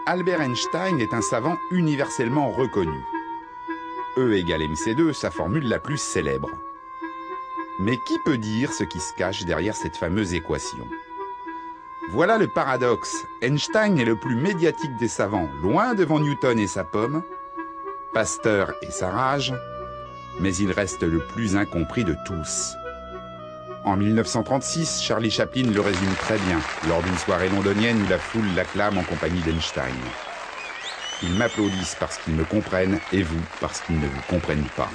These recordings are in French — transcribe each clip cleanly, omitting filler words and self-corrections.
Albert Einstein est un savant universellement reconnu. E égale mc2, sa formule la plus célèbre. Mais qui peut dire ce qui se cache derrière cette fameuse équation? Voilà le paradoxe. Einstein est le plus médiatique des savants, loin devant Newton et sa pomme, Pasteur et sa rage, mais il reste le plus incompris de tous. En 1936, Charlie Chaplin le résume très bien, lors d'une soirée londonienne où la foule l'acclame en compagnie d'Einstein. Ils m'applaudissent parce qu'ils me comprennent, et vous parce qu'ils ne vous comprennent pas.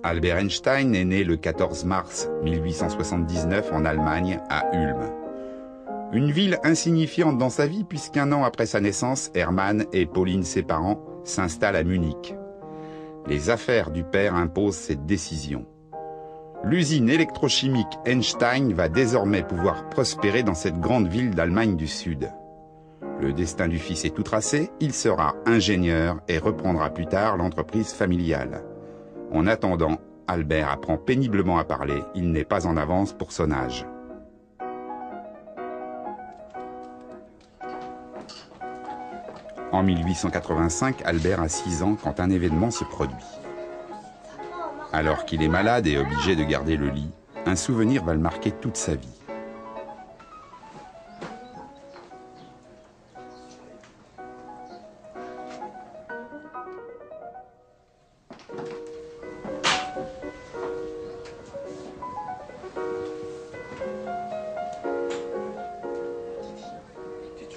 Albert Einstein est né le 14 mars 1879 en Allemagne, à Ulm. Une ville insignifiante dans sa vie puisqu'un an après sa naissance, Hermann et Pauline, ses parents, s'installent à Munich. Les affaires du père imposent cette décision. L'usine électrochimique Einstein va désormais pouvoir prospérer dans cette grande ville d'Allemagne du Sud. Le destin du fils est tout tracé, il sera ingénieur et reprendra plus tard l'entreprise familiale. En attendant, Albert apprend péniblement à parler, il n'est pas en avance pour son âge. En 1885, Albert a 6 ans quand un événement se produit. Alors qu'il est malade et obligé de garder le lit, un souvenir va le marquer toute sa vie.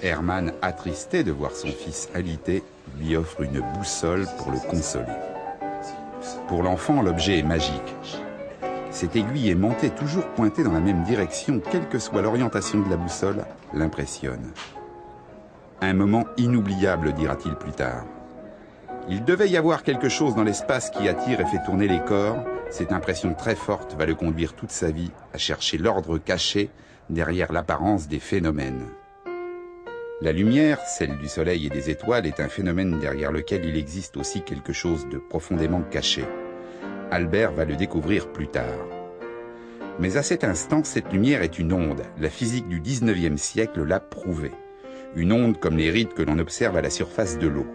Hermann, attristé de voir son fils alité, lui offre une boussole pour le consoler. Pour l'enfant, l'objet est magique. Cette aiguille aimantée, toujours pointée dans la même direction, quelle que soit l'orientation de la boussole, l'impressionne. Un moment inoubliable, dira-t-il plus tard. Il devait y avoir quelque chose dans l'espace qui attire et fait tourner les corps. Cette impression très forte va le conduire toute sa vie à chercher l'ordre caché derrière l'apparence des phénomènes. La lumière, celle du soleil et des étoiles, est un phénomène derrière lequel il existe aussi quelque chose de profondément caché. Albert va le découvrir plus tard. Mais à cet instant, cette lumière est une onde. La physique du 19e siècle l'a prouvé. Une onde comme les rides que l'on observe à la surface de l'eau.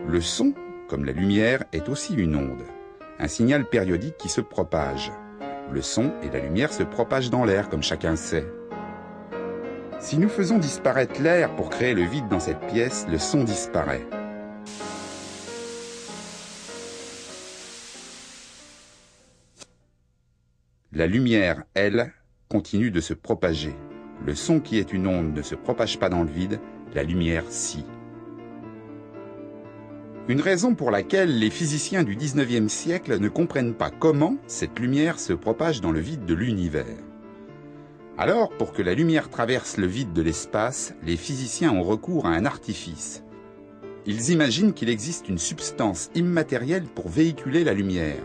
Le son, comme la lumière, est aussi une onde. Un signal périodique qui se propage. Le son et la lumière se propagent dans l'air, comme chacun sait. Si nous faisons disparaître l'air pour créer le vide dans cette pièce, le son disparaît. La lumière, elle, continue de se propager. Le son qui est une onde ne se propage pas dans le vide, la lumière si. Une raison pour laquelle les physiciens du 19e siècle ne comprennent pas comment cette lumière se propage dans le vide de l'univers. Alors, pour que la lumière traverse le vide de l'espace, les physiciens ont recours à un artifice. Ils imaginent qu'il existe une substance immatérielle pour véhiculer la lumière.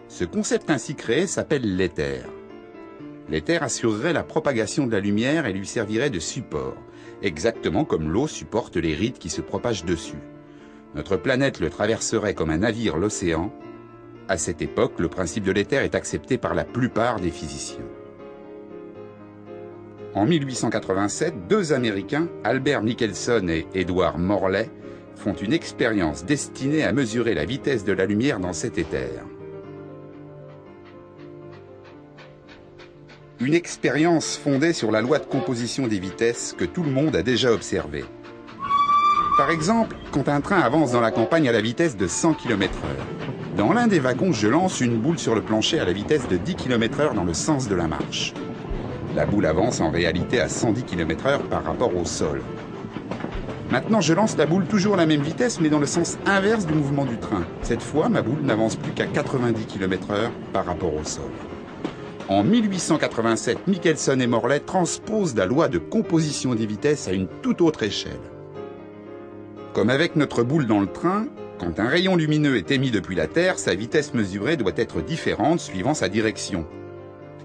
Ce concept ainsi créé s'appelle l'éther. L'éther assurerait la propagation de la lumière et lui servirait de support, exactement comme l'eau supporte les rides qui se propagent dessus. Notre planète le traverserait comme un navire l'océan. À cette époque, le principe de l'éther est accepté par la plupart des physiciens. En 1887, 2 Américains, Albert Michelson et Edward Morley, font une expérience destinée à mesurer la vitesse de la lumière dans cet éther. Une expérience fondée sur la loi de composition des vitesses que tout le monde a déjà observée. Par exemple, quand un train avance dans la campagne à la vitesse de 100 km/h, dans l'un des wagons, je lance une boule sur le plancher à la vitesse de 10 km/h dans le sens de la marche. La boule avance en réalité à 110 km/h par rapport au sol. Maintenant, je lance la boule toujours à la même vitesse, mais dans le sens inverse du mouvement du train. Cette fois, ma boule n'avance plus qu'à 90 km/h par rapport au sol. En 1887, Michelson et Morley transposent la loi de composition des vitesses à une toute autre échelle. Comme avec notre boule dans le train, quand un rayon lumineux est émis depuis la Terre, sa vitesse mesurée doit être différente suivant sa direction.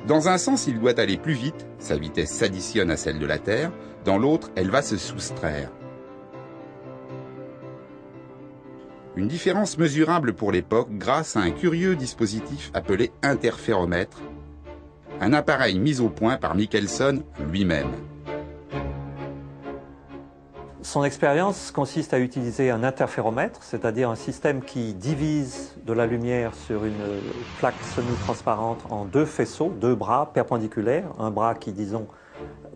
Dans un sens, il doit aller plus vite, sa vitesse s'additionne à celle de la Terre, dans l'autre, elle va se soustraire. Une différence mesurable pour l'époque grâce à un curieux dispositif appelé interféromètre, un appareil mis au point par Michelson lui-même. Son expérience consiste à utiliser un interféromètre, c'est-à-dire un système qui divise de la lumière sur une plaque semi-transparente en deux faisceaux, deux bras perpendiculaires, un bras qui, disons,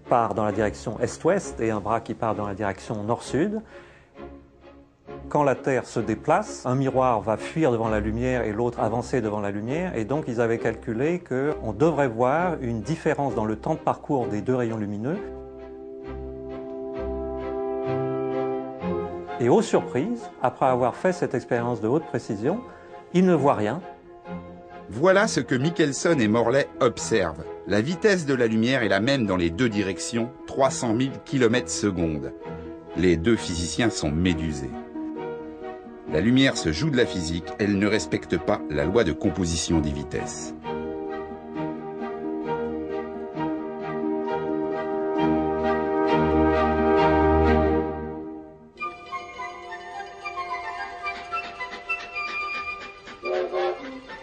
part dans la direction est-ouest et un bras qui part dans la direction nord-sud. Quand la Terre se déplace, un miroir va fuir devant la lumière et l'autre avancer devant la lumière, et donc ils avaient calculé qu'on devrait voir une différence dans le temps de parcours des deux rayons lumineux. Et aux surprises, après avoir fait cette expérience de haute précision, ils ne voient rien. Voilà ce que Michelson et Morley observent. La vitesse de la lumière est la même dans les deux directions, 300 000 km/s. Les deux physiciens sont médusés. La lumière se joue de la physique, elle ne respecte pas la loi de composition des vitesses.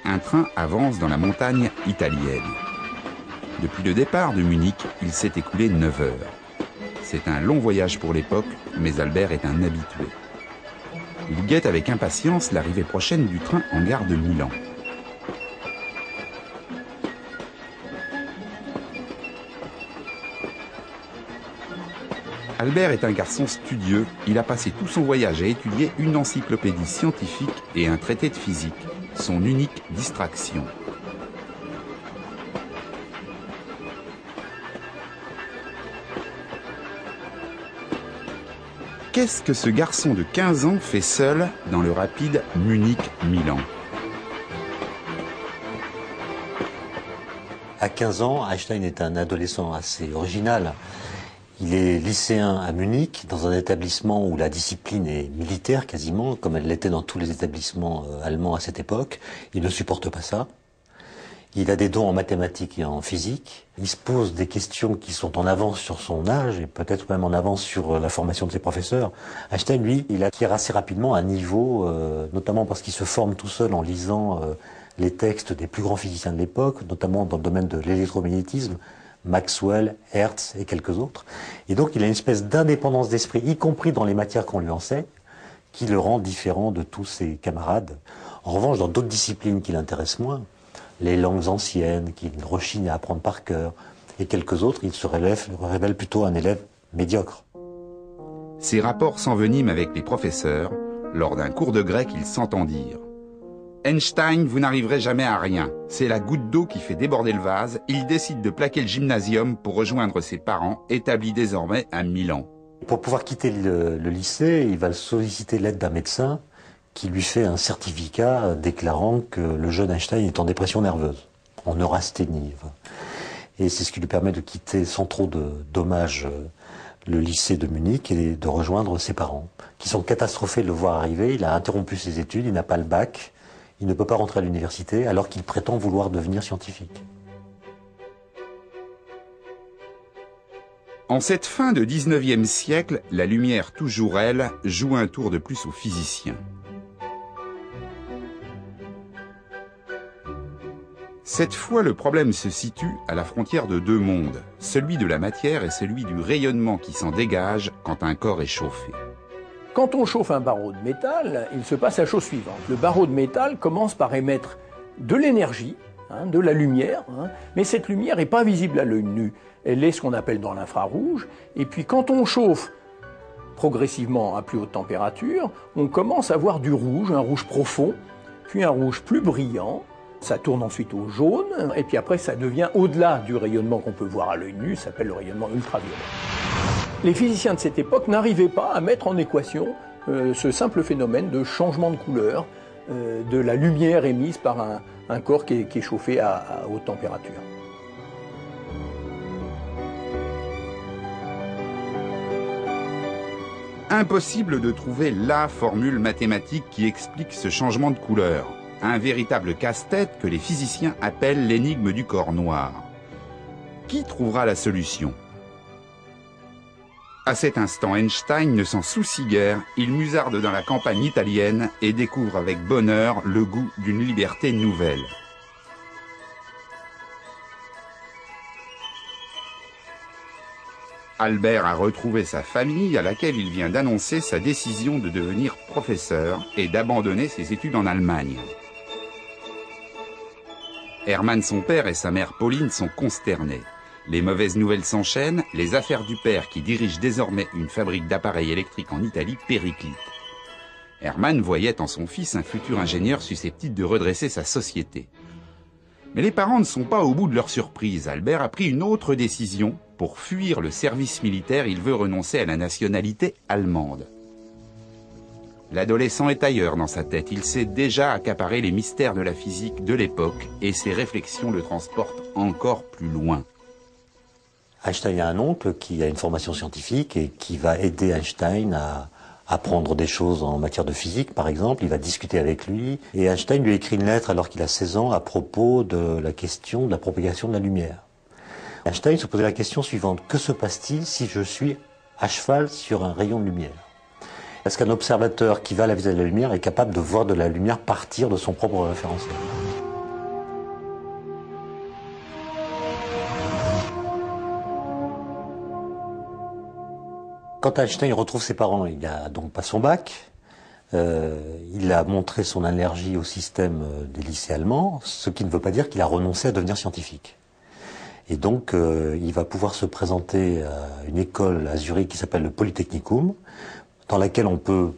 Un train avance dans la montagne italienne. Depuis le départ de Munich, il s'est écoulé 9 heures. C'est un long voyage pour l'époque, mais Albert est un habitué. Il guette avec impatience l'arrivée prochaine du train en gare de Milan. Albert est un garçon studieux. Il a passé tout son voyage à étudier une encyclopédie scientifique et un traité de physique, son unique distraction. Qu'est-ce que ce garçon de 15 ans fait seul dans le rapide Munich-Milan? À 15 ans, Einstein est un adolescent assez original. Il est lycéen à Munich, dans un établissement où la discipline est militaire quasiment, comme elle l'était dans tous les établissements allemands à cette époque. Il ne supporte pas ça. Il a des dons en mathématiques et en physique. Il se pose des questions qui sont en avance sur son âge et peut-être même en avance sur la formation de ses professeurs. Einstein, lui, il acquiert assez rapidement un niveau, notamment parce qu'il se forme tout seul en lisant les textes des plus grands physiciens de l'époque, notamment dans le domaine de l'électromagnétisme, Maxwell, Hertz et quelques autres. Et donc il a une espèce d'indépendance d'esprit, y compris dans les matières qu'on lui enseigne, qui le rend différent de tous ses camarades. En revanche, dans d'autres disciplines qui l'intéressent moins, les langues anciennes, qu'il rechigne à apprendre par cœur, et quelques autres, il se révèle plutôt un élève médiocre. Ses rapports s'enveniment avec les professeurs. Lors d'un cours de grec, ils s'entendirent. Einstein, vous n'arriverez jamais à rien. C'est la goutte d'eau qui fait déborder le vase. Il décide de plaquer le gymnasium pour rejoindre ses parents, établis désormais à Milan. Pour pouvoir quitter le lycée, il va solliciter l'aide d'un médecin qui lui fait un certificat déclarant que le jeune Einstein est en dépression nerveuse, en neurasthénie. Et c'est ce qui lui permet de quitter sans trop de dommages le lycée de Munich et de rejoindre ses parents, qui sont catastrophés de le voir arriver. Il a interrompu ses études, il n'a pas le bac, il ne peut pas rentrer à l'université alors qu'il prétend vouloir devenir scientifique. En cette fin de 19e siècle, la lumière, toujours elle, joue un tour de plus aux physiciens. Cette fois, le problème se situe à la frontière de deux mondes, celui de la matière et celui du rayonnement qui s'en dégage quand un corps est chauffé. Quand on chauffe un barreau de métal, il se passe la chose suivante. Le barreau de métal commence par émettre de l'énergie, de la lumière, mais cette lumière n'est pas visible à l'œil nu. Elle est ce qu'on appelle dans l'infrarouge. Et puis quand on chauffe progressivement à plus haute température, on commence à voir du rouge, un rouge profond, puis un rouge plus brillant. Ça tourne ensuite au jaune, et puis après ça devient au-delà du rayonnement qu'on peut voir à l'œil nu, ça s'appelle le rayonnement ultraviolet. Les physiciens de cette époque n'arrivaient pas à mettre en équation ce simple phénomène de changement de couleur de la lumière émise par un corps qui est chauffé à haute température. Impossible de trouver la formule mathématique qui explique ce changement de couleur. Un véritable casse-tête que les physiciens appellent l'énigme du corps noir. Qui trouvera la solution? À cet instant, Einstein ne s'en soucie guère, il musarde dans la campagne italienne et découvre avec bonheur le goût d'une liberté nouvelle. Albert a retrouvé sa famille à laquelle il vient d'annoncer sa décision de devenir professeur et d'abandonner ses études en Allemagne. Hermann, son père, et sa mère Pauline sont consternés. Les mauvaises nouvelles s'enchaînent, les affaires du père qui dirige désormais une fabrique d'appareils électriques en Italie périclitent. Hermann voyait en son fils un futur ingénieur susceptible de redresser sa société. Mais les parents ne sont pas au bout de leur surprise. Albert a pris une autre décision. Pour fuir le service militaire, il veut renoncer à la nationalité allemande. L'adolescent est ailleurs dans sa tête. Il sait déjà accaparer les mystères de la physique de l'époque et ses réflexions le transportent encore plus loin. Einstein a un oncle qui a une formation scientifique et qui va aider Einstein à apprendre des choses en matière de physique, par exemple. Il va discuter avec lui. Et Einstein lui écrit une lettre alors qu'il a 16 ans à propos de la question de la propagation de la lumière. Einstein se posait la question suivante. Que se passe-t-il si je suis à cheval sur un rayon de lumière? Est-ce qu'un observateur qui va à la vitesse de la lumière est capable de voir de la lumière partir de son propre référentiel? Quand Einstein retrouve ses parents, il n'a donc pas son bac. Il a montré son allergie au système des lycées allemands, ce qui ne veut pas dire qu'il a renoncé à devenir scientifique. Et donc, il va pouvoir se présenter à une école à Zurich qui s'appelle le Polytechnicum, dans laquelle on peut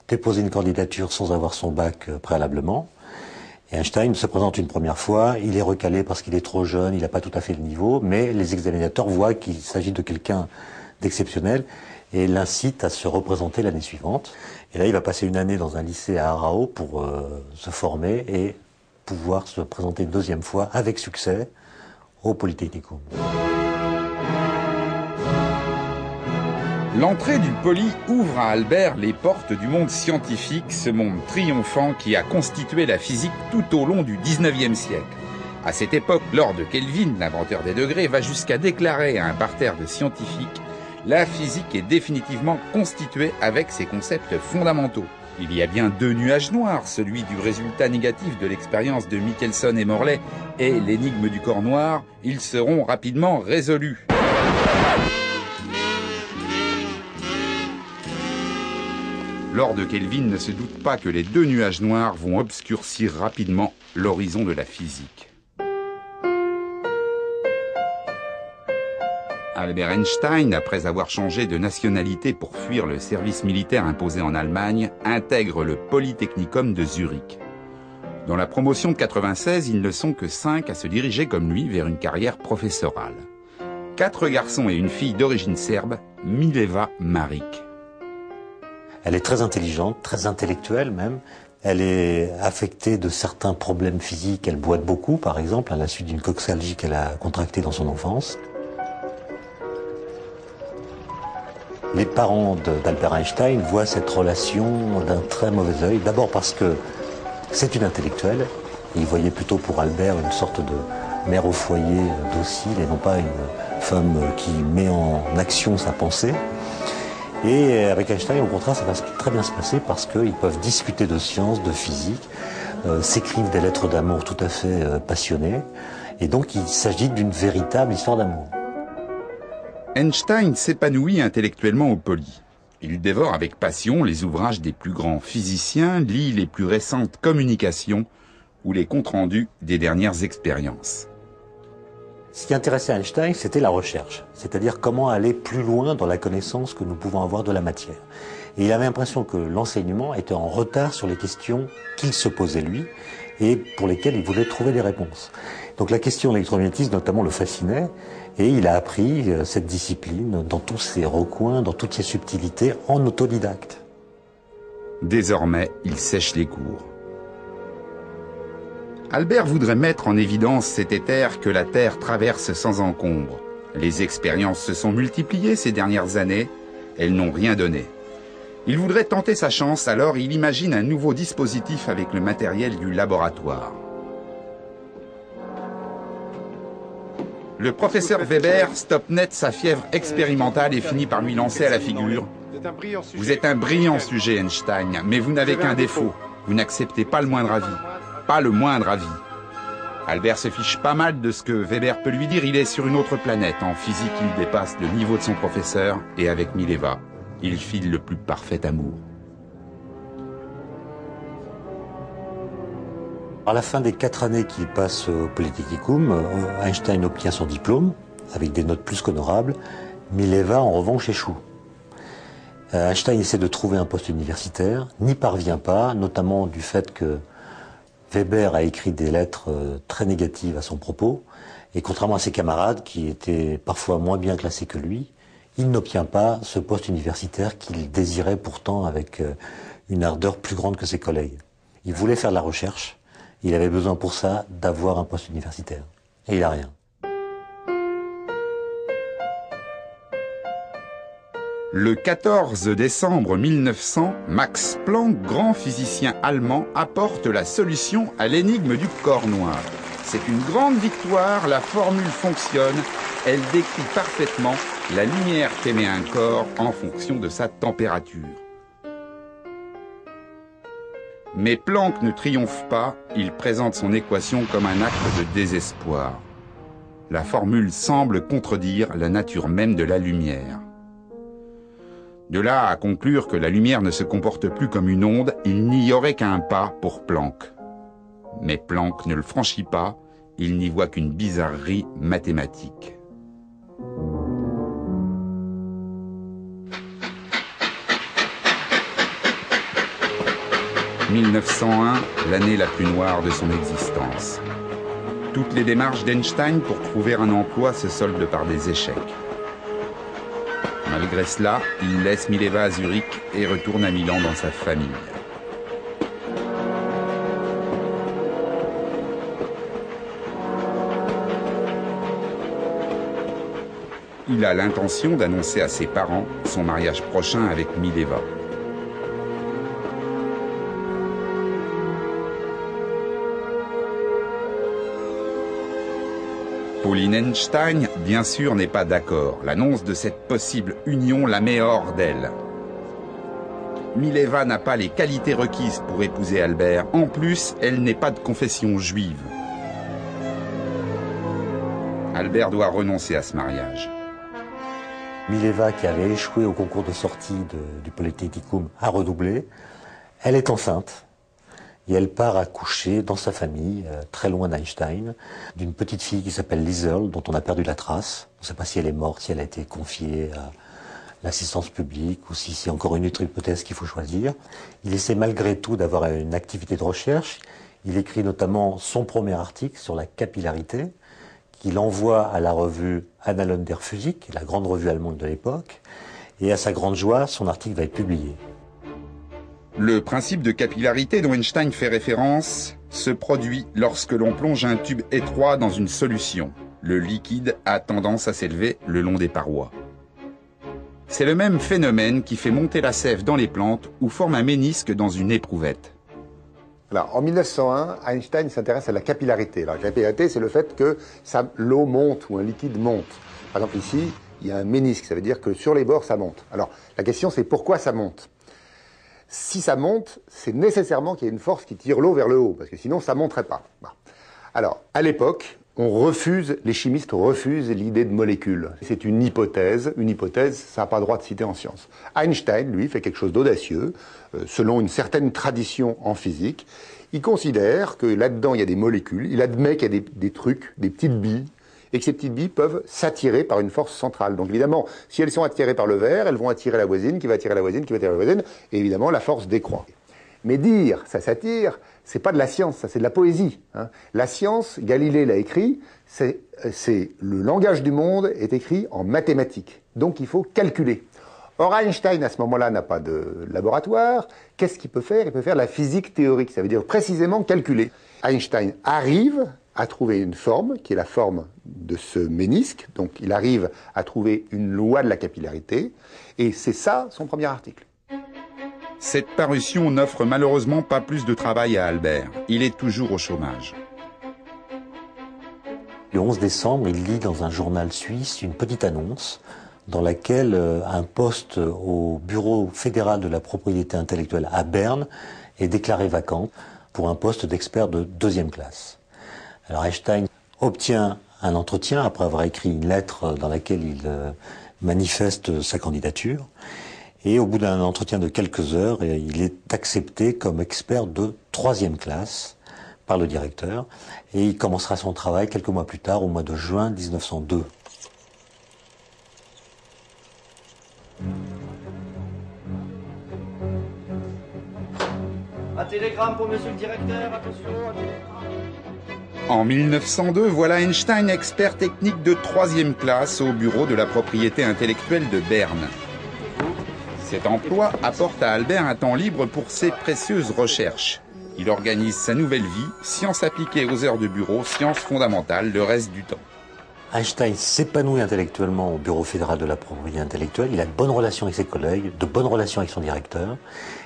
déposer une candidature sans avoir son bac préalablement. Et Einstein se présente une première fois, il est recalé parce qu'il est trop jeune, il n'a pas tout à fait le niveau, mais les examinateurs voient qu'il s'agit de quelqu'un d'exceptionnel et l'incitent à se représenter l'année suivante. Et là, il va passer une année dans un lycée à Aarau pour se former et pouvoir se présenter une deuxième fois avec succès au Polytechnicum. L'entrée du Poly ouvre à Albert les portes du monde scientifique, ce monde triomphant qui a constitué la physique tout au long du XIXe siècle. À cette époque, Lord Kelvin, l'inventeur des degrés, va jusqu'à déclarer à un parterre de scientifiques « La physique est définitivement constituée avec ses concepts fondamentaux. Il y a bien deux nuages noirs, celui du résultat négatif de l'expérience de Michelson et Morley et l'énigme du corps noir. Ils seront rapidement résolus. » Lord Kelvin ne se doute pas que les deux nuages noirs vont obscurcir rapidement l'horizon de la physique. Albert Einstein, après avoir changé de nationalité pour fuir le service militaire imposé en Allemagne, intègre le Polytechnicum de Zurich. Dans la promotion de 96, ils ne sont que 5 à se diriger comme lui vers une carrière professorale. 4 garçons et une fille d'origine serbe, Mileva Marić. Elle est très intelligente, très intellectuelle même. Elle est affectée de certains problèmes physiques. Elle boite beaucoup, par exemple, à la suite d'une coxalgie qu'elle a contractée dans son enfance. Les parents d'Albert Einstein voient cette relation d'un très mauvais œil. D'abord parce que c'est une intellectuelle. Et ils voyaient plutôt pour Albert une sorte de mère au foyer docile et non pas une femme qui met en action sa pensée. Et avec Einstein, au contraire, ça va très bien se passer parce qu'ils peuvent discuter de sciences, de physique, s'écrivent des lettres d'amour tout à fait passionnées. Et donc, il s'agit d'une véritable histoire d'amour. Einstein s'épanouit intellectuellement au Poly. Il dévore avec passion les ouvrages des plus grands physiciens, lit les plus récentes communications ou les comptes rendus des dernières expériences. Ce qui intéressait Einstein, c'était la recherche, c'est-à-dire comment aller plus loin dans la connaissance que nous pouvons avoir de la matière. Et il avait l'impression que l'enseignement était en retard sur les questions qu'il se posait lui et pour lesquelles il voulait trouver des réponses. Donc la question de l'électromagnétisme notamment le fascinait et il a appris cette discipline dans tous ses recoins, dans toutes ses subtilités en autodidacte. Désormais, il sèche les cours. Albert voudrait mettre en évidence cet éther que la Terre traverse sans encombre. Les expériences se sont multipliées ces dernières années, elles n'ont rien donné. Il voudrait tenter sa chance, alors il imagine un nouveau dispositif avec le matériel du laboratoire. Le professeur Weber stoppe net sa fièvre expérimentale et finit par lui lancer à la figure « Vous êtes un brillant sujet, Einstein, mais vous n'avez qu'un défaut. Vous n'acceptez pas le moindre avis. Pas le moindre avis. » Albert se fiche pas mal de ce que Weber peut lui dire. Il est sur une autre planète. En physique, il dépasse le niveau de son professeur. Et avec Mileva, il file le plus parfait amour. À la fin des 4 années qu'il passe au Polytechnicum, Einstein obtient son diplôme, avec des notes plus qu'honorables. Mileva, en revanche, échoue. Einstein essaie de trouver un poste universitaire, n'y parvient pas, notamment du fait que Weber a écrit des lettres très négatives à son propos, et contrairement à ses camarades, qui étaient parfois moins bien classés que lui, il n'obtient pas ce poste universitaire qu'il désirait pourtant avec une ardeur plus grande que ses collègues. Il voulait faire de la recherche, il avait besoin pour ça d'avoir un poste universitaire. Et il n'a rien. Le 14 décembre 1900, Max Planck, grand physicien allemand, apporte la solution à l'énigme du corps noir. C'est une grande victoire, la formule fonctionne, elle décrit parfaitement la lumière qu'émet un corps en fonction de sa température. Mais Planck ne triomphe pas, il présente son équation comme un acte de désespoir. La formule semble contredire la nature même de la lumière. De là à conclure que la lumière ne se comporte plus comme une onde, il n'y aurait qu'un pas pour Planck. Mais Planck ne le franchit pas, il n'y voit qu'une bizarrerie mathématique. « 1901, l'année la plus noire de son existence. Toutes les démarches d'Einstein pour trouver un emploi se soldent par des échecs. Malgré cela, il laisse Mileva à Zurich et retourne à Milan dans sa famille. Il a l'intention d'annoncer à ses parents son mariage prochain avec Mileva. Pauline Einstein, bien sûr, n'est pas d'accord. L'annonce de cette possible union la met hors d'elle. Mileva n'a pas les qualités requises pour épouser Albert. En plus, elle n'est pas de confession juive. Albert doit renoncer à ce mariage. Mileva, qui avait échoué au concours de sortie du Polytechnicum, a redoublé. Elle est enceinte. Et elle part accoucher dans sa famille, très loin d'Einstein, d'une petite fille qui s'appelle Liesl, dont on a perdu la trace. On ne sait pas si elle est morte, si elle a été confiée à l'assistance publique, ou si c'est encore une autre hypothèse qu'il faut choisir. Il essaie malgré tout d'avoir une activité de recherche. Il écrit notamment son premier article sur la capillarité, qu'il envoie à la revue Annalen der Physik, la grande revue allemande de l'époque. Et à sa grande joie, son article va être publié. Le principe de capillarité dont Einstein fait référence se produit lorsque l'on plonge un tube étroit dans une solution. Le liquide a tendance à s'élever le long des parois. C'est le même phénomène qui fait monter la sève dans les plantes ou forme un ménisque dans une éprouvette. Alors, en 1901, Einstein s'intéresse à la capillarité. Alors, la capillarité, c'est le fait que l'eau monte ou un liquide monte. Par exemple, ici, il y a un ménisque, ça veut dire que sur les bords, ça monte. Alors, la question, c'est pourquoi ça monte ? Si ça monte, c'est nécessairement qu'il y ait une force qui tire l'eau vers le haut, parce que sinon, ça ne monterait pas. Bon. Alors, à l'époque, les chimistes refusent l'idée de molécules. C'est une hypothèse, ça n'a pas droit de citer en science. Einstein, lui, fait quelque chose d'audacieux, selon une certaine tradition en physique. Il considère que là-dedans, il y a des molécules, il admet qu'il y a des trucs, des petites billes, et que ces petites billes peuvent s'attirer par une force centrale. Donc évidemment, si elles sont attirées par le verre, elles vont attirer la voisine, qui va attirer la voisine, qui va attirer la voisine, et évidemment, la force décroît. Mais dire ça s'attire, c'est pas de la science, ça c'est de la poésie. Hein. La science, Galilée l'a écrit, c'est le langage du monde est écrit en mathématiques. Donc il faut calculer. Or Einstein, à ce moment-là, n'a pas de laboratoire. Qu'est-ce qu'il peut faire ? Il peut faire la physique théorique, ça veut dire précisément calculer. Einstein arrive à trouver une forme, qui est la forme de ce ménisque. Donc il arrive à trouver une loi de la capillarité. Et c'est ça son premier article. Cette parution n'offre malheureusement pas plus de travail à Albert. Il est toujours au chômage. Le 11 décembre, il lit dans un journal suisse une petite annonce dans laquelle un poste au Bureau fédéral de la propriété intellectuelle à Berne est déclaré vacant pour un poste d'expert de 2e classe. Alors Einstein obtient un entretien après avoir écrit une lettre dans laquelle il manifeste sa candidature. Et au bout d'un entretien de quelques heures, il est accepté comme expert de 3e classe par le directeur. Et il commencera son travail quelques mois plus tard, au mois de juin 1902. Un télégramme pour monsieur le directeur, attention, un télégramme. En 1902, voilà Einstein expert technique de 3e classe au bureau de la propriété intellectuelle de Berne. Cet emploi apporte à Albert un temps libre pour ses précieuses recherches. Il organise sa nouvelle vie, sciences appliquées aux heures de bureau, sciences fondamentales le reste du temps. Einstein s'épanouit intellectuellement au Bureau fédéral de la propriété intellectuelle. Il a de bonnes relations avec ses collègues, de bonnes relations avec son directeur.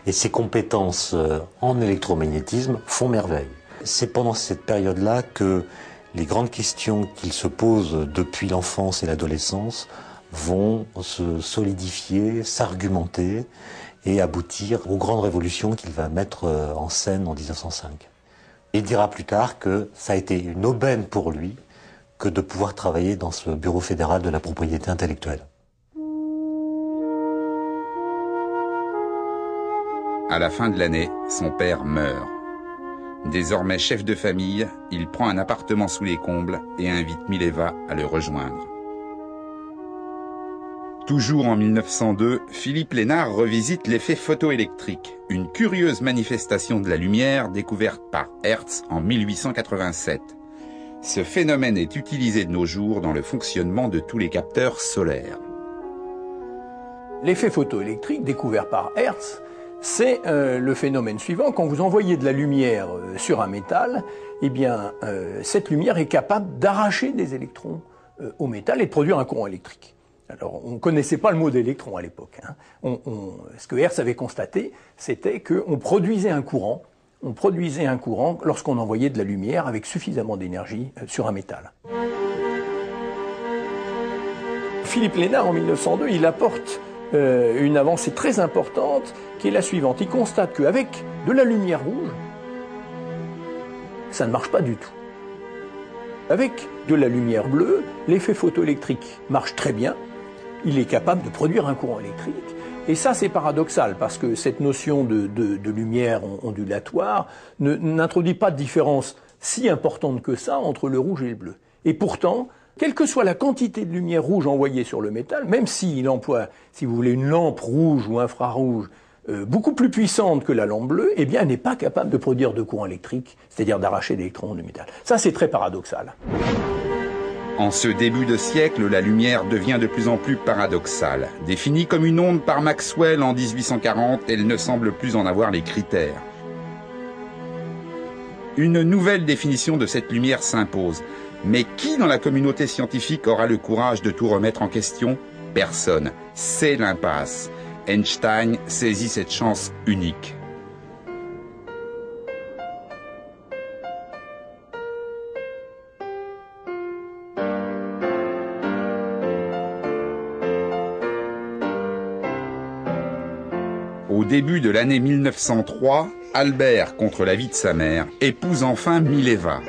Et ses compétences en électromagnétisme font merveille. C'est pendant cette période-là que les grandes questions qu'il se pose depuis l'enfance et l'adolescence vont se solidifier, s'argumenter et aboutir aux grandes révolutions qu'il va mettre en scène en 1905. Il dira plus tard que ça a été une aubaine pour lui que de pouvoir travailler dans ce Bureau fédéral de la propriété intellectuelle. À la fin de l'année, son père meurt. Désormais chef de famille, il prend un appartement sous les combles et invite Mileva à le rejoindre. Toujours en 1902, Philippe Lénard revisite l'effet photoélectrique, une curieuse manifestation de la lumière découverte par Hertz en 1887. Ce phénomène est utilisé de nos jours dans le fonctionnement de tous les capteurs solaires. L'effet photoélectrique découvert par Hertz, c'est le phénomène suivant. Quand vous envoyez de la lumière sur un métal, eh bien, cette lumière est capable d'arracher des électrons au métal et de produire un courant électrique. Alors, on ne connaissait pas le mot d'électron à l'époque. Hein. Ce que Hertz avait constaté, c'était qu'on produisait un courant. On produisait un courant lorsqu'on envoyait de la lumière avec suffisamment d'énergie sur un métal. Philippe Lénard, en 1902, il apporte une avancée très importante qui est la suivante. Il constate qu'avec de la lumière rouge, ça ne marche pas du tout. Avec de la lumière bleue, l'effet photoélectrique marche très bien. Il est capable de produire un courant électrique. Et ça, c'est paradoxal, parce que cette notion de lumière ondulatoire n'introduit pas de différence si importante que ça entre le rouge et le bleu. Et pourtant, quelle que soit la quantité de lumière rouge envoyée sur le métal, même s'il emploie, si vous voulez, une lampe rouge ou infrarouge beaucoup plus puissante que la lampe bleue, eh bien, elle n'est pas capable de produire de courant électrique, c'est-à-dire d'arracher d'électrons du métal. Ça, c'est très paradoxal. En ce début de siècle, la lumière devient de plus en plus paradoxale. Définie comme une onde par Maxwell en 1840, elle ne semble plus en avoir les critères. Une nouvelle définition de cette lumière s'impose. Mais qui dans la communauté scientifique aura le courage de tout remettre en question? Personne. C'est l'impasse. Einstein saisit cette chance unique. Au début de l'année 1903, Albert, contre l'avis de sa mère, épouse enfin Mileva.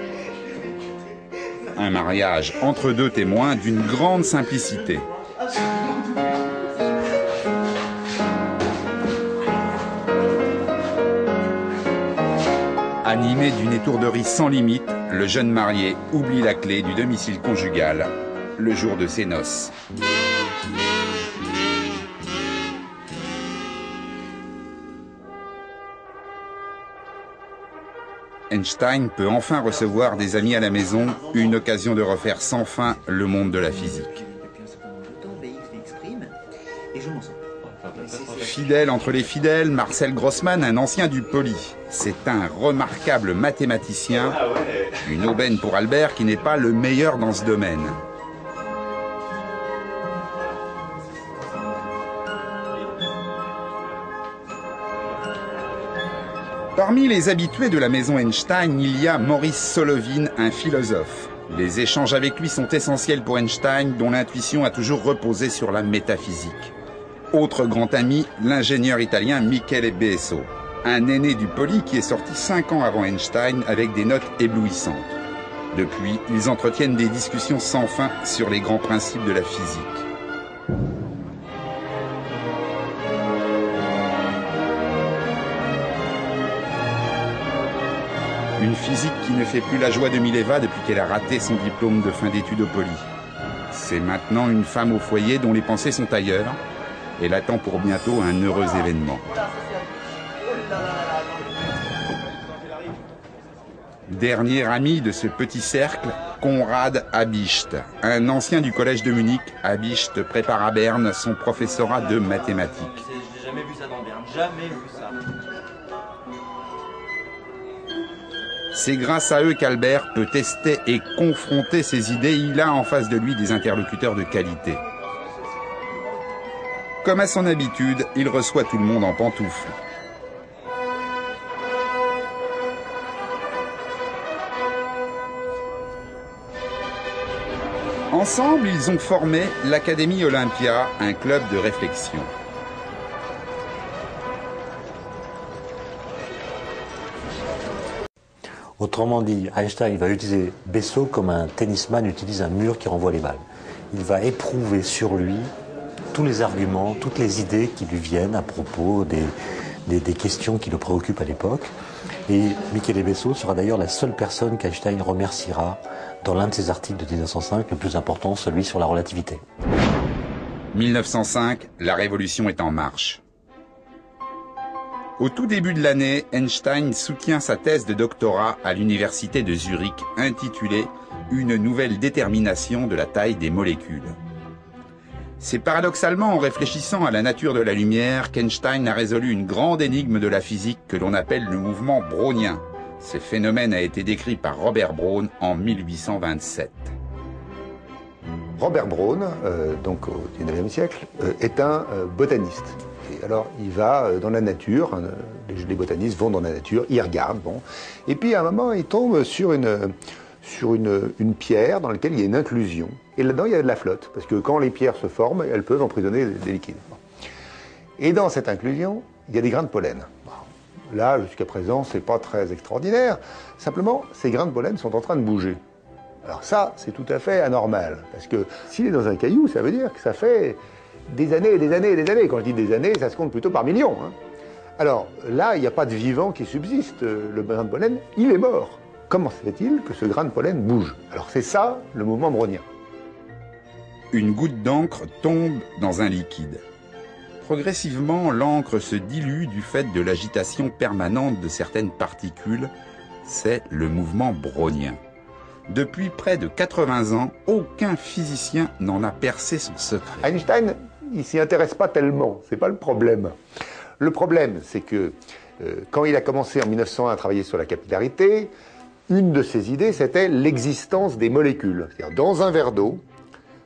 Un mariage entre deux témoins d'une grande simplicité. Animé d'une étourderie sans limite, le jeune marié oublie la clé du domicile conjugal le jour de ses noces. Einstein peut enfin recevoir des amis à la maison, une occasion de refaire sans fin le monde de la physique. Fidèle entre les fidèles, Marcel Grossman, un ancien du Poly. C'est un remarquable mathématicien, une aubaine pour Albert qui n'est pas le meilleur dans ce domaine. Parmi les habitués de la maison Einstein, il y a Maurice Solovin, un philosophe. Les échanges avec lui sont essentiels pour Einstein, dont l'intuition a toujours reposé sur la métaphysique. Autre grand ami, l'ingénieur italien Michele Besso, un aîné du Poli qui est sorti 5 ans avant Einstein avec des notes éblouissantes. Depuis, ils entretiennent des discussions sans fin sur les grands principes de la physique. Une physique qui ne fait plus la joie de Mileva depuis qu'elle a raté son diplôme de fin d'études au Poli. C'est maintenant une femme au foyer dont les pensées sont ailleurs. Elle attend pour bientôt un heureux événement. Dernier ami de ce petit cercle, Konrad Habicht, un ancien du collège de Munich. Habicht prépare à Berne son professorat de mathématiques. J'ai jamais vu ça dans Berne, jamais vu ça. C'est grâce à eux qu'Albert peut tester et confronter ses idées. Il a en face de lui des interlocuteurs de qualité. Comme à son habitude, il reçoit tout le monde en pantoufles. Ensemble, ils ont formé l'Académie Olympia, un club de réflexion. Autrement dit, Einstein va utiliser Besso comme un tennisman utilise un mur qui renvoie les balles. Il va éprouver sur lui tous les arguments, toutes les idées qui lui viennent à propos des questions qui le préoccupent à l'époque. Et Michele Besso sera d'ailleurs la seule personne qu'Einstein remerciera dans l'un de ses articles de 1905, le plus important, celui sur la relativité. 1905, la révolution est en marche. Au tout début de l'année, Einstein soutient sa thèse de doctorat à l'université de Zurich intitulée « Une nouvelle détermination de la taille des molécules ». C'est paradoxalement en réfléchissant à la nature de la lumière qu'Einstein a résolu une grande énigme de la physique que l'on appelle le mouvement brownien. Ce phénomène a été décrit par Robert Brown en 1827. Robert Brown, donc au XIXe siècle, est un botaniste. Et alors, il va dans la nature, les botanistes vont dans la nature, ils regardent, bon. Et puis, à un moment, il tombe sur une pierre dans laquelle il y a une inclusion. Et là-dedans, il y a de la flotte, parce que quand les pierres se forment, elles peuvent emprisonner des liquides. Et dans cette inclusion, il y a des grains de pollen. Là, jusqu'à présent, c'est pas très extraordinaire. Simplement, ces grains de pollen sont en train de bouger. Alors ça, c'est tout à fait anormal, parce que s'il est dans un caillou, ça veut dire que ça fait des années et des années et des années. Quand je dis des années, ça se compte plutôt par millions. Hein. Alors là, il n'y a pas de vivant qui subsiste. Le grain de pollen, il est mort. Comment se fait-il que ce grain de pollen bouge? Alors c'est ça, le mouvement brownien. Une goutte d'encre tombe dans un liquide. Progressivement, l'encre se dilue du fait de l'agitation permanente de certaines particules. C'est le mouvement brownien. Depuis près de 80 ans, aucun physicien n'en a percé son secret. Einstein, il s'y intéresse pas tellement, c'est pas le problème. Le problème, c'est que quand il a commencé en 1901 à travailler sur la capillarité, une de ses idées, c'était l'existence des molécules. C'est-à-dire, dans un verre d'eau,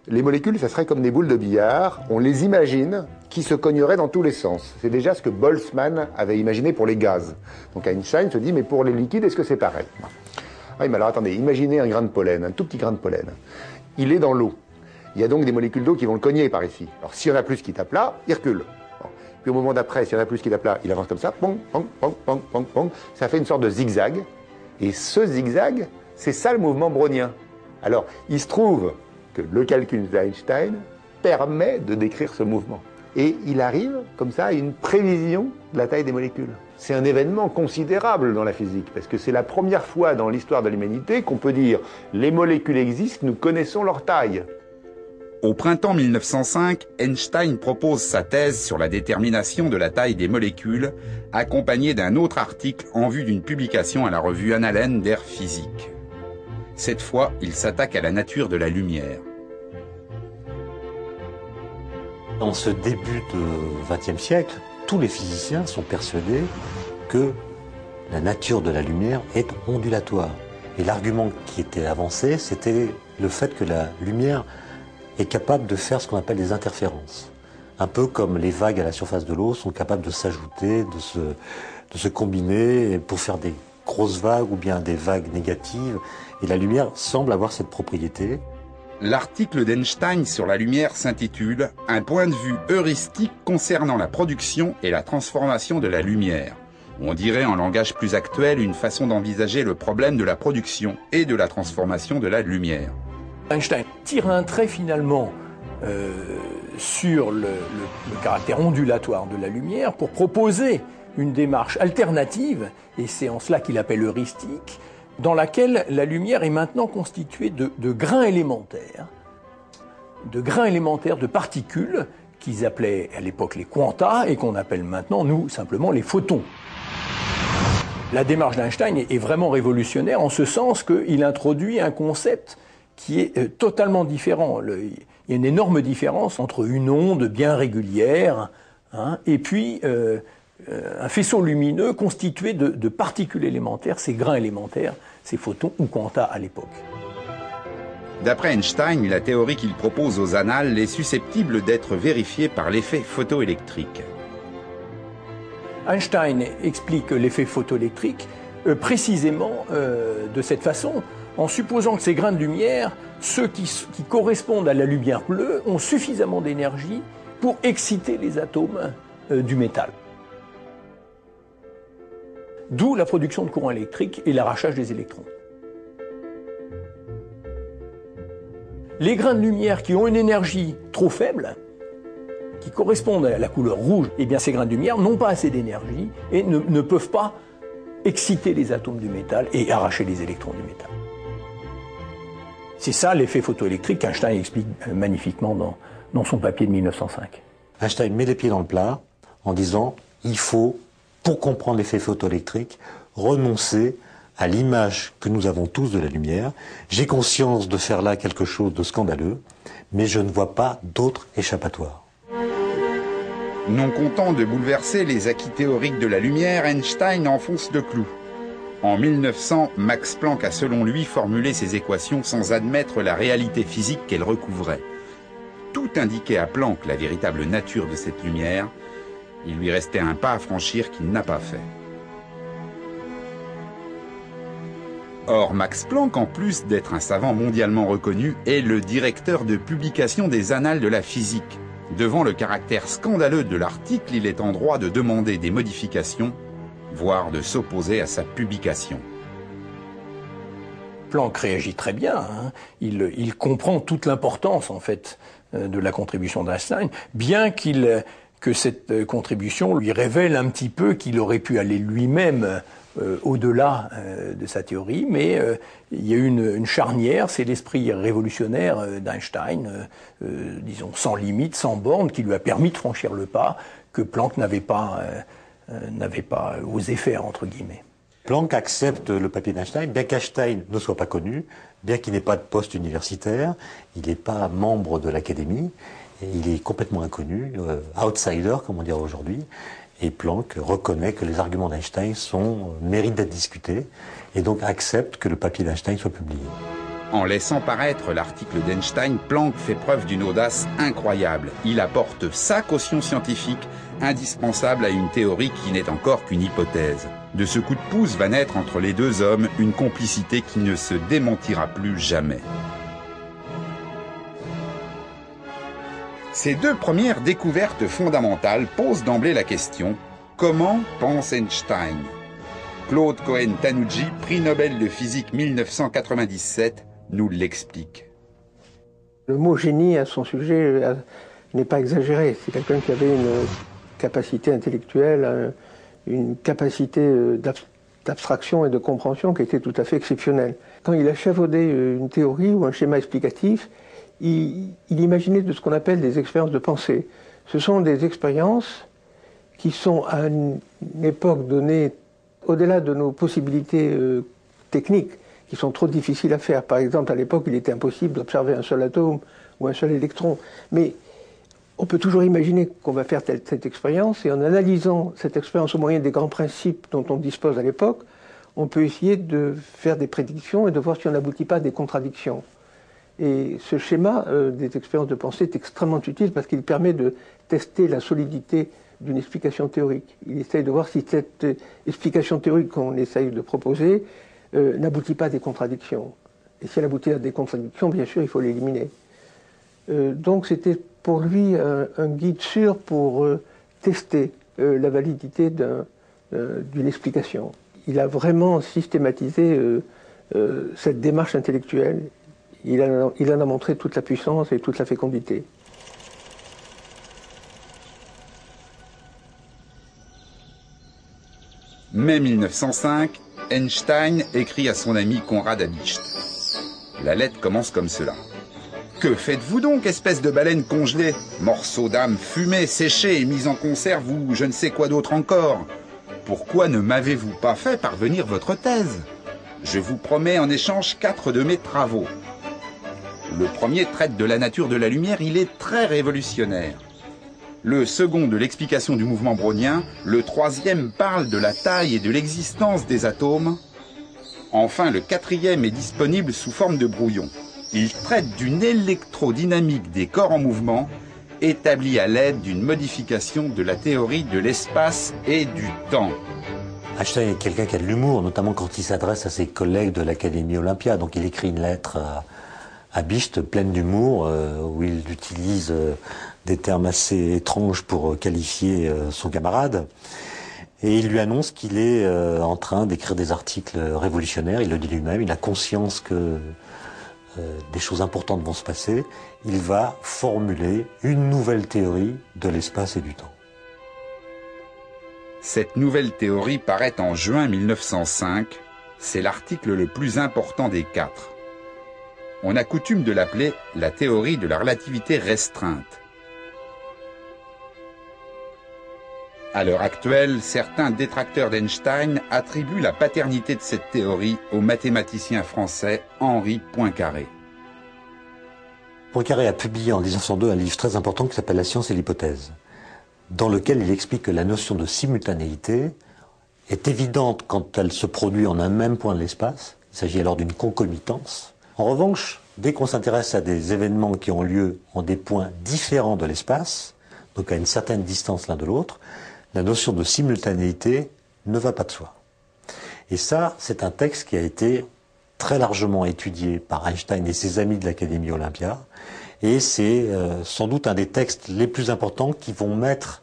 les molécules, ça serait comme des boules de billard, on les imagine qui se cogneraient dans tous les sens. C'est déjà ce que Boltzmann avait imaginé pour les gaz. Donc Einstein se dit, mais pour les liquides, est-ce que c'est pareil? Ah, mais alors attendez, imaginez un grain de pollen, un tout petit grain de pollen. Il est dans l'eau. Il y a donc des molécules d'eau qui vont le cogner par ici. Alors s'il y en a plus qui tapent là, il recule. Bon. Puis au moment d'après, s'il y en a plus qui tapent là, il avance comme ça, pong, pong, pong, pong, pong, pong. Ça fait une sorte de zigzag. Et ce zigzag, c'est ça le mouvement brownien. Alors, il se trouve que le calcul d'Einstein permet de décrire ce mouvement. Et il arrive, comme ça, à une prévision de la taille des molécules. C'est un événement considérable dans la physique, parce que c'est la première fois dans l'histoire de l'humanité qu'on peut dire « les molécules existent, nous connaissons leur taille ». Au printemps 1905, Einstein propose sa thèse sur la détermination de la taille des molécules, accompagnée d'un autre article en vue d'une publication à la revue Annalen der Physik. Cette fois, il s'attaque à la nature de la lumière. Dans ce début du XXe siècle, tous les physiciens sont persuadés que la nature de la lumière est ondulatoire. Et l'argument qui était avancé, c'était le fait que la lumière est capable de faire ce qu'on appelle des interférences. Un peu comme les vagues à la surface de l'eau sont capables de s'ajouter, de de se combiner pour faire des grosses vagues ou bien des vagues négatives. Et la lumière semble avoir cette propriété. L'article d'Einstein sur la lumière s'intitule « Un point de vue heuristique concernant la production et la transformation de la lumière ». On dirait en langage plus actuel une façon d'envisager le problème de la production et de la transformation de la lumière. Einstein tire un trait finalement sur le caractère ondulatoire de la lumière pour proposer une démarche alternative, et c'est en cela qu'il appelle heuristique, dans laquelle la lumière est maintenant constituée de grains élémentaires, de particules qu'ils appelaient à l'époque les quanta et qu'on appelle maintenant, nous, simplement les photons. La démarche d'Einstein est vraiment révolutionnaire en ce sens qu'il introduit un concept qui est totalement différent. Il y a une énorme différence entre une onde bien régulière et puis un faisceau lumineux constitué de particules élémentaires, ces grains élémentaires, ces photons ou quanta à l'époque. D'après Einstein, la théorie qu'il propose aux annales est susceptible d'être vérifiée par l'effet photoélectrique. Einstein explique l'effet photoélectrique précisément de cette façon, en supposant que ces grains de lumière, ceux qui correspondent à la lumière bleue, ont suffisamment d'énergie pour exciter les atomes du métal. D'où la production de courant électrique et l'arrachage des électrons. Les grains de lumière qui ont une énergie trop faible, qui correspondent à la couleur rouge, eh bien ces grains de lumière n'ont pas assez d'énergie et ne peuvent pas exciter les atomes du métal et arracher les électrons du métal. C'est ça l'effet photoélectrique qu'Einstein explique magnifiquement dans son papier de 1905. Einstein met les pieds dans le plat en disant il faut, pour comprendre l'effet photoélectrique, renoncer à l'image que nous avons tous de la lumière. J'ai conscience de faire là quelque chose de scandaleux, mais je ne vois pas d'autre échappatoire. Non content de bouleverser les acquis théoriques de la lumière, Einstein enfonce le clou. En 1900, Max Planck a selon lui formulé ses équations sans admettre la réalité physique qu'elles recouvraient. Tout indiquait à Planck la véritable nature de cette lumière. Il lui restait un pas à franchir qu'il n'a pas fait. Or, Max Planck, en plus d'être un savant mondialement reconnu, est le directeur de publication des Annales de la physique. Devant le caractère scandaleux de l'article, il est en droit de demander des modifications, voire de s'opposer à sa publication. Planck réagit très bien. Il comprend toute l'importance, en fait, de la contribution d'Einstein, bien que cette contribution lui révèle un petit peu qu'il aurait pu aller lui-même au-delà de sa théorie, mais il y a eu une charnière, c'est l'esprit révolutionnaire d'Einstein, disons sans limite, sans borne, qui lui a permis de franchir le pas que Planck n'avait pas osé faire, entre guillemets. Planck accepte le papier d'Einstein, bien qu'Einstein ne soit pas connu, bien qu'il n'ait pas de poste universitaire, il n'est pas membre de l'académie, et il est complètement inconnu, outsider, comme on dirait aujourd'hui. Et Planck reconnaît que les arguments d'Einstein méritent d'être discutés et donc accepte que le papier d'Einstein soit publié. En laissant paraître l'article d'Einstein, Planck fait preuve d'une audace incroyable. Il apporte sa caution scientifique, indispensable à une théorie qui n'est encore qu'une hypothèse. De ce coup de pouce va naître entre les deux hommes une complicité qui ne se démentira plus jamais. Ces deux premières découvertes fondamentales posent d'emblée la question « Comment pense Einstein ?» Claude Cohen-Tanouji, prix Nobel de physique 1997, nous l'explique. Le mot génie à son sujet n'est pas exagéré. C'est quelqu'un qui avait une capacité intellectuelle, une capacité d'abstraction et de compréhension qui était tout à fait exceptionnelle. Quand il a échafaudé une théorie ou un schéma explicatif, il imaginait de ce qu'on appelle des expériences de pensée. Ce sont des expériences qui sont à une époque donnée au-delà de nos possibilités techniques, qui sont trop difficiles à faire. Par exemple, à l'époque, il était impossible d'observer un seul atome ou un seul électron. Mais on peut toujours imaginer qu'on va faire cette expérience, et en analysant cette expérience au moyen des grands principes dont on dispose à l'époque, on peut essayer de faire des prédictions et de voir si on n'aboutit pas à des contradictions. Et ce schéma des expériences de pensée est extrêmement utile parce qu'il permet de tester la solidité d'une explication théorique. Il essaye de voir si cette explication théorique qu'on essaye de proposer n'aboutit pas à des contradictions. Et si elle aboutit à des contradictions, bien sûr, il faut l'éliminer. Donc c'était pour lui un guide sûr pour tester la validité d'une explication. Il a vraiment systématisé cette démarche intellectuelle. Il en a montré toute la puissance et toute la fécondité. Mai 1905, Einstein écrit à son ami Konrad Habicht. La lettre commence comme cela. « Que faites-vous donc, espèce de baleine congelée? Morceau d'âme fumée, séchée et mise en conserve ou je ne sais quoi d'autre encore? Pourquoi ne m'avez-vous pas fait parvenir votre thèse? Je vous promets en échange 4 de mes travaux. Le premier traite de la nature de la lumière, il est très révolutionnaire. Le second de l'explication du mouvement brownien, le troisième parle de la taille et de l'existence des atomes. Enfin, le quatrième est disponible sous forme de brouillon. Il traite d'une électrodynamique des corps en mouvement, établie à l'aide d'une modification de la théorie de l'espace et du temps. » Einstein est quelqu'un qui a de l'humour, notamment quand il s'adresse à ses collègues de l'Académie Olympia. Donc il écrit une lettre à Habicht pleine d'humour, où il utilise des termes assez étranges pour qualifier son camarade. Et il lui annonce qu'il est en train d'écrire des articles révolutionnaires, il le dit lui-même, il a conscience que des choses importantes vont se passer. Il va formuler une nouvelle théorie de l'espace et du temps. Cette nouvelle théorie paraît en juin 1905. C'est l'article le plus important des 4. On a coutume de l'appeler la théorie de la relativité restreinte. À l'heure actuelle, certains détracteurs d'Einstein attribuent la paternité de cette théorie au mathématicien français Henri Poincaré. Poincaré a publié en 1902 un livre très important qui s'appelle « La science et l'hypothèse », dans lequel il explique que la notion de simultanéité est évidente quand elle se produit en un même point de l'espace. Il s'agit alors d'une concomitance. En revanche, dès qu'on s'intéresse à des événements qui ont lieu en des points différents de l'espace, donc à une certaine distance l'un de l'autre, la notion de simultanéité ne va pas de soi. Et ça, c'est un texte qui a été très largement étudié par Einstein et ses amis de l'Académie Olympia. Et c'est sans doute un des textes les plus importants qui vont mettre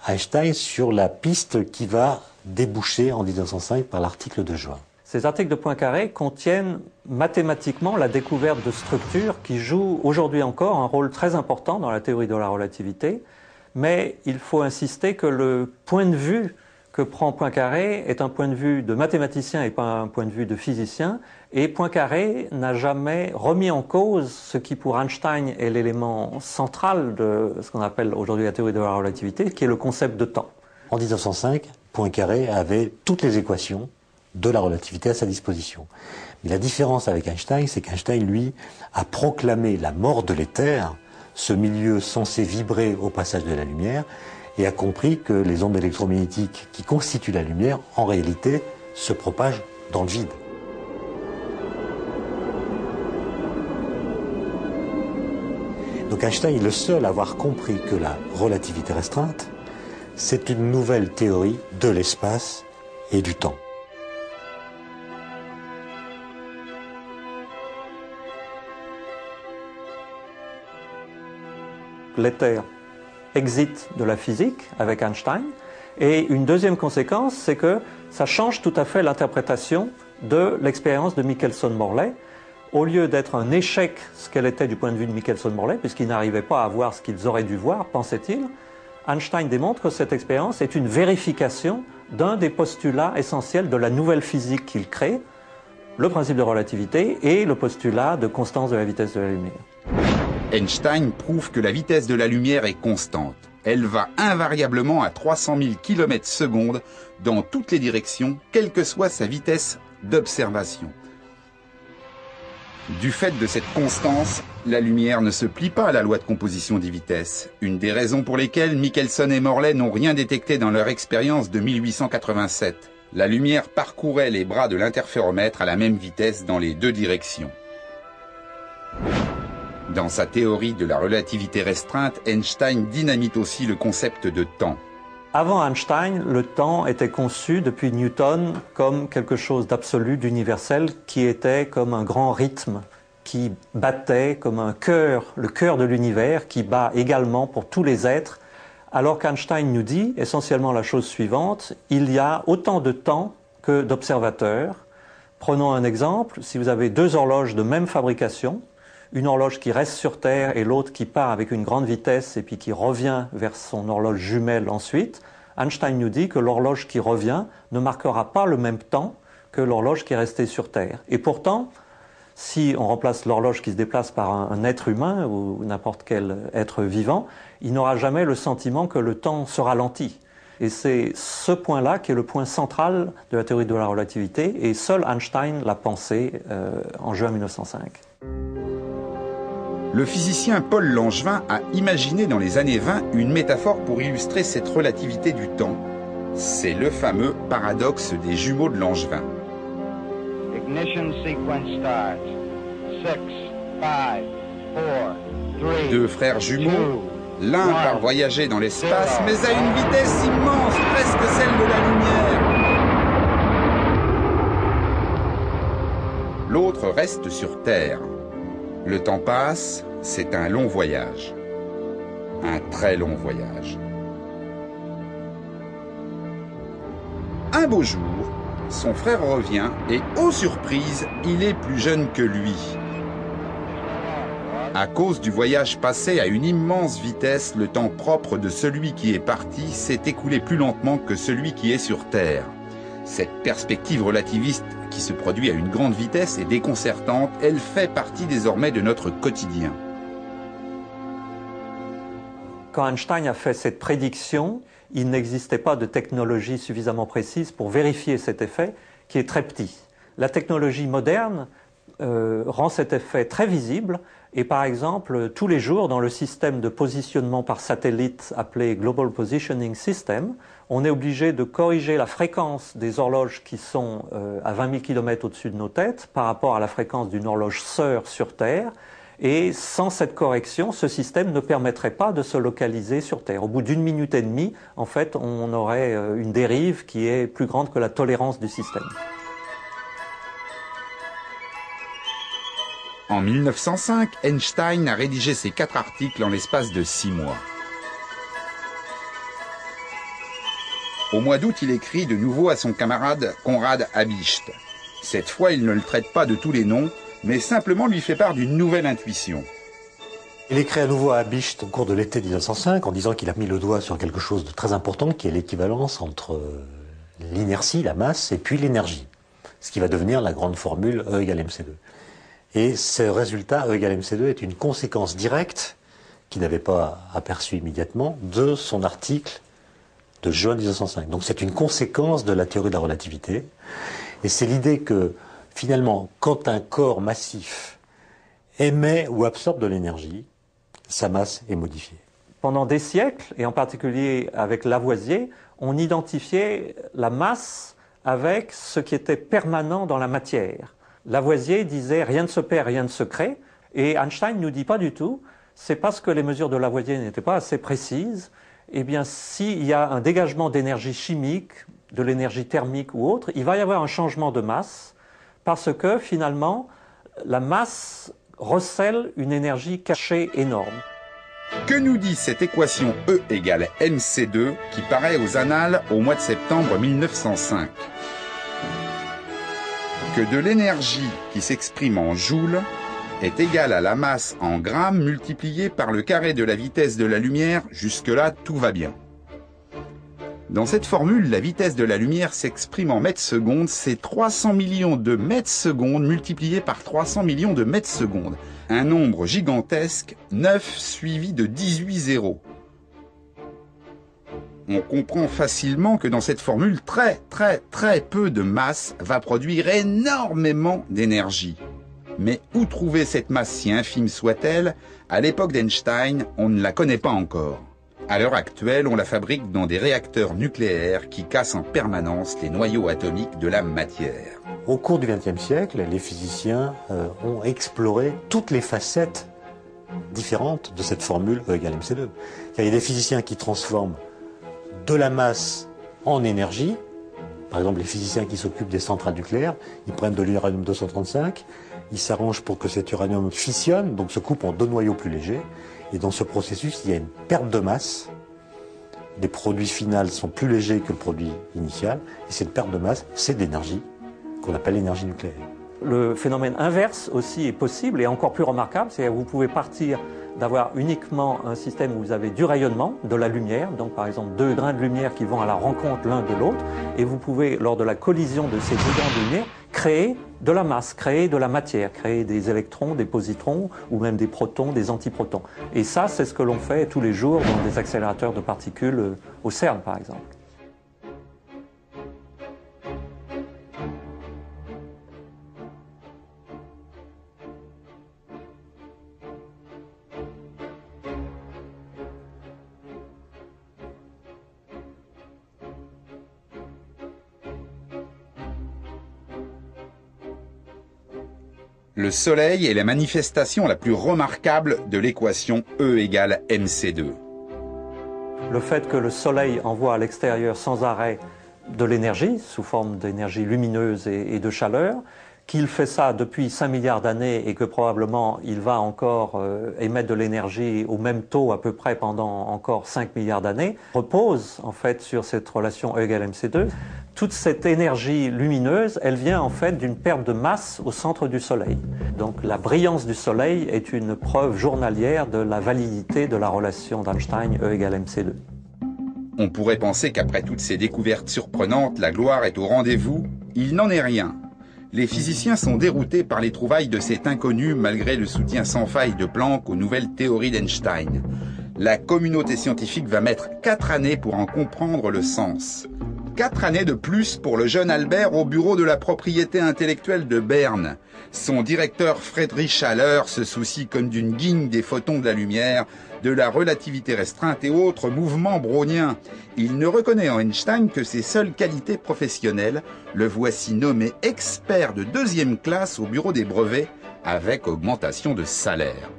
Einstein sur la piste qui va déboucher en 1905 par l'article de juin. Ces articles de Poincaré contiennent mathématiquement la découverte de structures qui jouent aujourd'hui encore un rôle très important dans la théorie de la relativité, mais il faut insister que le point de vue que prend Poincaré est un point de vue de mathématicien et pas un point de vue de physicien, et Poincaré n'a jamais remis en cause ce qui pour Einstein est l'élément central de ce qu'on appelle aujourd'hui la théorie de la relativité, qui est le concept de temps. En 1905, Poincaré avait toutes les équations de la relativité à sa disposition. Mais la différence avec Einstein, c'est qu'Einstein, lui, a proclamé la mort de l'éther, ce milieu censé vibrer au passage de la lumière, et a compris que les ondes électromagnétiques qui constituent la lumière, en réalité, se propagent dans le vide. Donc Einstein est le seul à avoir compris que la relativité restreinte, c'est une nouvelle théorie de l'espace et du temps. L'éther exit de la physique avec Einstein, et une deuxième conséquence, c'est que ça change tout à fait l'interprétation de l'expérience de Michelson-Morley. Au lieu d'être un échec, ce qu'elle était du point de vue de Michelson-Morley, puisqu'ils n'arrivaient pas à voir ce qu'ils auraient dû voir, pensait-il, Einstein démontre que cette expérience est une vérification d'un des postulats essentiels de la nouvelle physique qu'il crée, le principe de relativité et le postulat de constance de la vitesse de la lumière. Einstein prouve que la vitesse de la lumière est constante. Elle va invariablement à 300 000 km/s dans toutes les directions, quelle que soit sa vitesse d'observation. Du fait de cette constance, la lumière ne se plie pas à la loi de composition des vitesses, une des raisons pour lesquelles Michelson et Morley n'ont rien détecté dans leur expérience de 1887. La lumière parcourait les bras de l'interféromètre à la même vitesse dans les deux directions. Dans sa théorie de la relativité restreinte, Einstein dynamite aussi le concept de temps. Avant Einstein, le temps était conçu depuis Newton comme quelque chose d'absolu, d'universel, qui était comme un grand rythme, qui battait comme un cœur, le cœur de l'univers, qui bat également pour tous les êtres, alors qu'Einstein nous dit essentiellement la chose suivante, il y a autant de temps que d'observateurs. Prenons un exemple, si vous avez deux horloges de même fabrication, une horloge qui reste sur Terre et l'autre qui part avec une grande vitesse et puis qui revient vers son horloge jumelle ensuite, Einstein nous dit que l'horloge qui revient ne marquera pas le même temps que l'horloge qui est restée sur Terre. Et pourtant, si on remplace l'horloge qui se déplace par un être humain ou n'importe quel être vivant, il n'aura jamais le sentiment que le temps se ralentit. Et c'est ce point-là qui est le point central de la théorie de la relativité, et seul Einstein l'a pensé en juin 1905. Le physicien Paul Langevin a imaginé dans les années 20 une métaphore pour illustrer cette relativité du temps. C'est le fameux paradoxe des jumeaux de Langevin. Ignition sequence starts. 6, 5, 4, 3, Deux frères jumeaux, l'un part voyager dans l'espace, mais à une vitesse immense, presque celle de la lumière. L'autre reste sur Terre. Le temps passe, c'est un long voyage. Un très long voyage. Un beau jour, son frère revient et, ô surprise, il est plus jeune que lui. À cause du voyage passé à une immense vitesse, le temps propre de celui qui est parti s'est écoulé plus lentement que celui qui est sur Terre. Cette perspective relativiste qui se produit à une grande vitesse est déconcertante, elle fait partie désormais de notre quotidien. Quand Einstein a fait cette prédiction, il n'existait pas de technologie suffisamment précise pour vérifier cet effet, qui est très petit. La technologie moderne rend cet effet très visible, et par exemple, tous les jours, dans le système de positionnement par satellite appelé Global Positioning System, on est obligé de corriger la fréquence des horloges qui sont à 20 000 km au-dessus de nos têtes par rapport à la fréquence d'une horloge sœur sur Terre. Et sans cette correction, ce système ne permettrait pas de se localiser sur Terre. Au bout d'une minute et demie, en fait, on aurait une dérive qui est plus grande que la tolérance du système. En 1905, Einstein a rédigé ses 4 articles en l'espace de 6 mois. Au mois d'août, il écrit de nouveau à son camarade Konrad Habicht. Cette fois, il ne le traite pas de tous les noms, mais simplement lui fait part d'une nouvelle intuition. Il écrit à nouveau à Habicht au cours de l'été 1905 en disant qu'il a mis le doigt sur quelque chose de très important qui est l'équivalence entre l'inertie, la masse, et puis l'énergie. Ce qui va devenir la grande formule E égale mc2. Et ce résultat, E égale mc2, est une conséquence directe, qu'il n'avait pas aperçue immédiatement, de son article de juin 1905. Donc c'est une conséquence de la théorie de la relativité. Et c'est l'idée que, finalement, quand un corps massif émet ou absorbe de l'énergie, sa masse est modifiée. Pendant des siècles, et en particulier avec Lavoisier, on identifiait la masse avec ce qui était permanent dans la matière. Lavoisier disait « rien ne se perd, rien ne se crée », et Einstein nous dit pas du tout, c'est parce que les mesures de Lavoisier n'étaient pas assez précises. Eh bien, s'il y a un dégagement d'énergie chimique, de l'énergie thermique ou autre, il va y avoir un changement de masse, parce que finalement, la masse recèle une énergie cachée énorme. Que nous dit cette équation E égale mc2 qui paraît aux Annales au mois de septembre 1905 ? Que de l'énergie qui s'exprime en joules est égale à la masse en grammes multipliée par le carré de la vitesse de la lumière, jusque-là tout va bien. Dans cette formule, la vitesse de la lumière s'exprime en mètres secondes, c'est 300 millions de mètres secondes multiplié par 300 millions de mètres secondes. Un nombre gigantesque, 9 suivi de 18 zéros. On comprend facilement que dans cette formule, très peu de masse va produire énormément d'énergie. Mais où trouver cette masse si infime soit-elle? À l'époque d'Einstein, on ne la connaît pas encore. À l'heure actuelle, on la fabrique dans des réacteurs nucléaires qui cassent en permanence les noyaux atomiques de la matière. Au cours du XXe siècle, les physiciens ont exploré toutes les facettes différentes de cette formule E égale mc2. Il y a des physiciens qui transforment de la masse en énergie. Par exemple, les physiciens qui s'occupent des centrales nucléaires, ils prennent de l'uranium-235, ils s'arrangent pour que cet uranium fissionne, donc se coupe en 2 noyaux plus légers. Et dans ce processus, il y a une perte de masse. Les produits finaux sont plus légers que le produit initial. Et cette perte de masse, c'est de l'énergie qu'on appelle l'énergie nucléaire. Le phénomène inverse aussi est possible et encore plus remarquable, c'est-à-dire que vous pouvez partir d'avoir uniquement un système où vous avez du rayonnement, de la lumière, donc par exemple 2 grains de lumière qui vont à la rencontre l'un de l'autre, et vous pouvez, lors de la collision de ces 2 grains de lumière, créer de la masse, créer de la matière, créer des électrons, des positrons, ou même des protons, des antiprotons. Et ça, c'est ce que l'on fait tous les jours dans des accélérateurs de particules au CERN, par exemple. Le Soleil est la manifestation la plus remarquable de l'équation E égale mc2. Le fait que le Soleil envoie à l'extérieur sans arrêt de l'énergie, sous forme d'énergie lumineuse et de chaleur, qu'il fait ça depuis 5 milliards d'années et que probablement il va encore émettre de l'énergie au même taux à peu près pendant encore 5 milliards d'années, repose en fait sur cette relation E égale mc2. Toute cette énergie lumineuse, elle vient en fait d'une perte de masse au centre du Soleil. Donc la brillance du Soleil est une preuve journalière de la validité de la relation d'Einstein E égale mc2. On pourrait penser qu'après toutes ces découvertes surprenantes, la gloire est au rendez-vous. Il n'en est rien. Les physiciens sont déroutés par les trouvailles de cet inconnu malgré le soutien sans faille de Planck aux nouvelles théories d'Einstein. La communauté scientifique va mettre 4 années pour en comprendre le sens. 4 années de plus pour le jeune Albert au bureau de la propriété intellectuelle de Berne. Son directeur Friedrich Haller se soucie comme d'une guigne des photons de la lumière, de la relativité restreinte et autres mouvements browniens. Il ne reconnaît en Einstein que ses seules qualités professionnelles. Le voici nommé expert de 2e classe au bureau des brevets avec augmentation de salaire.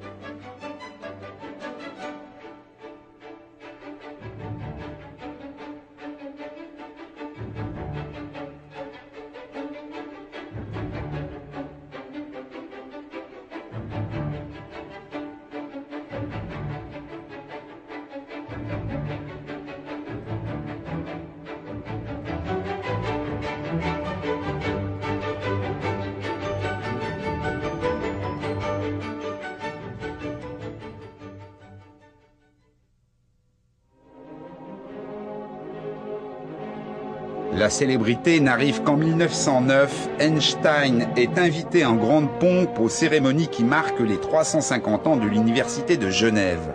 La célébrité n'arrive qu'en 1909. Einstein est invité en grande pompe aux cérémonies qui marquent les 350 ans de l'Université de Genève.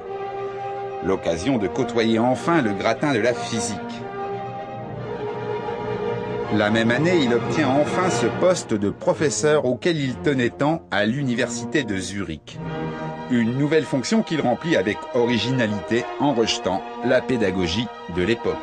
L'occasion de côtoyer enfin le gratin de la physique. La même année, il obtient enfin ce poste de professeur auquel il tenait tant à l'Université de Zurich. Une nouvelle fonction qu'il remplit avec originalité en rejetant la pédagogie de l'époque.